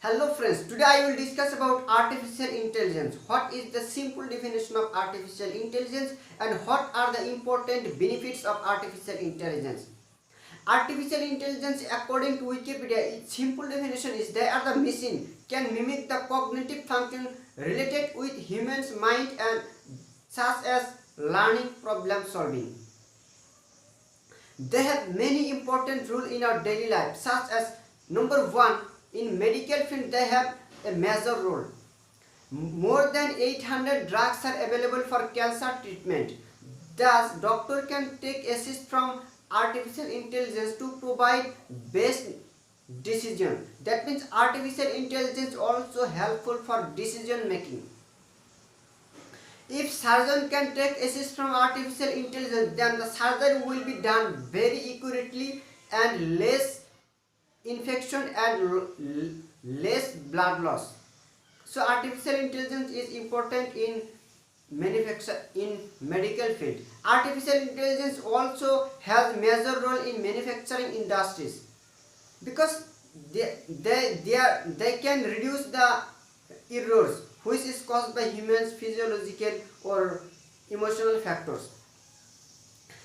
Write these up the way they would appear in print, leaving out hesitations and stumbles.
Hello friends, today I will discuss about artificial intelligence. What is the simple definition of artificial intelligence and what are the important benefits of artificial intelligence? Artificial intelligence, according to Wikipedia, its simple definition is they are the machine can mimic the cognitive function related with humans' mind and such as learning, problem solving. They have many important rules in our daily life, such as number one, in medical field they have a major role. More than 800 drugs are available for cancer treatment. Thus, doctor can take assist from artificial intelligence to provide best decision. That means artificial intelligence also helpful for decision making. If surgeon can take assist from artificial intelligence, then the surgery will be done very accurately and less infection and less blood loss. So artificial intelligence is important in medical field. Artificial intelligence also has major role in manufacturing industries because they can reduce the errors which is caused by humans physiological or emotional factors.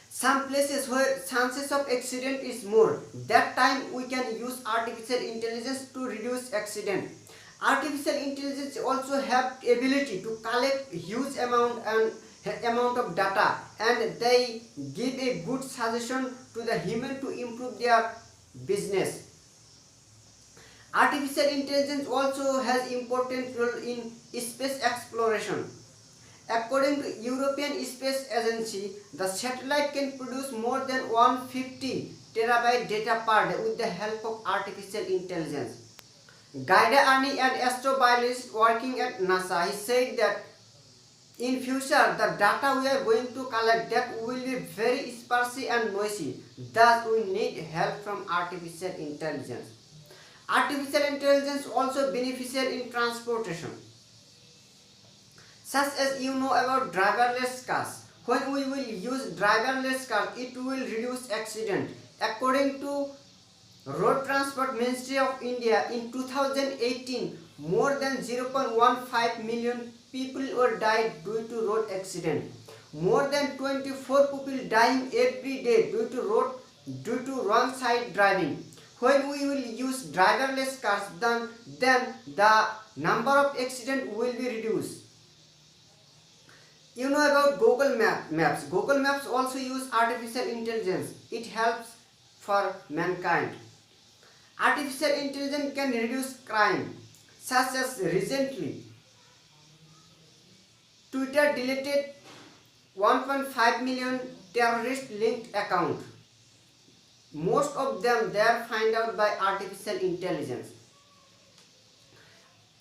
Some places where chances of accident is more, that time we can use artificial intelligence to reduce accident. Artificial intelligence also have ability to collect huge amount of data, and they give a good suggestion to the human to improve their business. Artificial intelligence also has important role in space exploration. According to European Space Agency, the satellite can produce more than 150 terabyte data per day with the help of artificial intelligence. Gaida, arney, and astrobiologist working at NASA, he said that in future the data we are going to collect that will be very sparse and noisy. Thus, we need help from artificial intelligence. Artificial intelligence also beneficial in transportation. Such as you know about driverless cars. When we will use driverless cars, it will reduce accident. According to Road Transport Ministry of India, in 2018, more than 0.15 million people were died due to road accident. More than 24 people dying every day due to wrong side driving. When we will use driverless cars, then the number of accidents will be reduced. You know about Google Maps. Google Maps also use artificial intelligence. It helps for mankind. Artificial intelligence can reduce crime, such as recently Twitter deleted 1.5 million terrorist linked accounts. Most of them they are found out by artificial intelligence.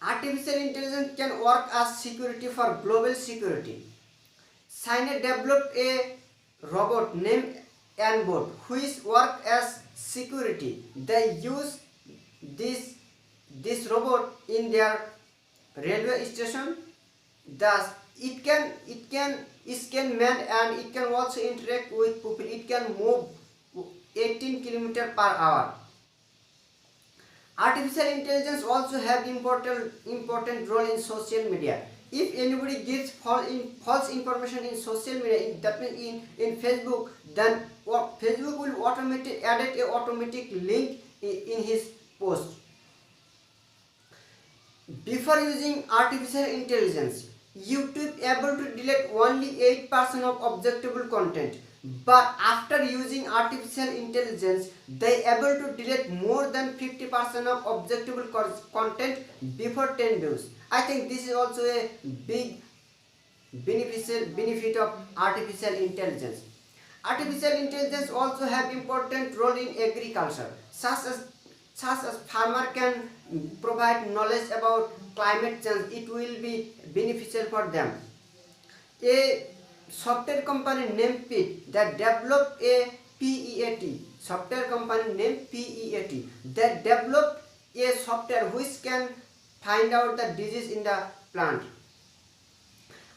Artificial intelligence can work as security for global security. China developed a robot named ANBOT which works as security. They use this robot in their railway station. Thus, it can scan man and it can also interact with people. It can move 18 km per hour. Artificial intelligence also have important role in social media. If anybody gives false information in social media, that means in Facebook, then Facebook will add a automatic link in his post. Before using artificial intelligence, YouTube able to delete only 8% of objectable content. But after using artificial intelligence, they able to delete more than 50% of objectable content before 10 views. I think this is also a big benefit of artificial intelligence. Artificial intelligence also have important role in agriculture, such as farmer can provide knowledge about climate change. It will be beneficial for them. A software company named PET that developed a PEAT, software company named PEAT that developed a software which can find out the disease in the plant.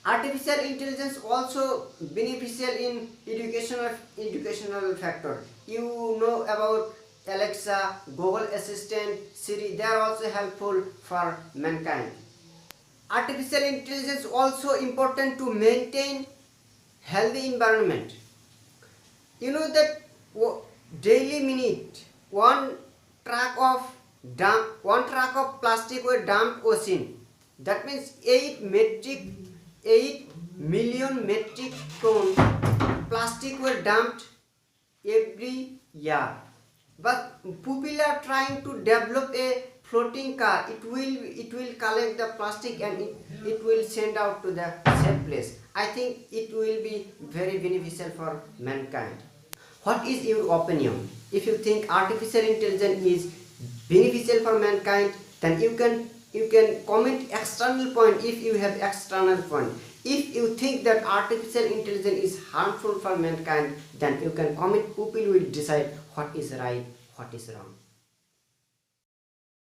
Artificial intelligence also beneficial in educational factor. You know about Alexa, Google Assistant, Siri, they are also helpful for mankind. Artificial intelligence also important to maintain healthy environment. You know that daily minute one truck of plastic were dumped ocean. That means 8 million metric ton plastic were dumped every year. But people are trying to develop a floating car. It will collect the plastic and it will send out to the safe place. I think it will be very beneficial for mankind. What is your opinion? If you think artificial intelligence is beneficial for mankind, then you can comment external point if you have external point. If you think that artificial intelligence is harmful for mankind, then you can comment. People will decide what is right, what is wrong.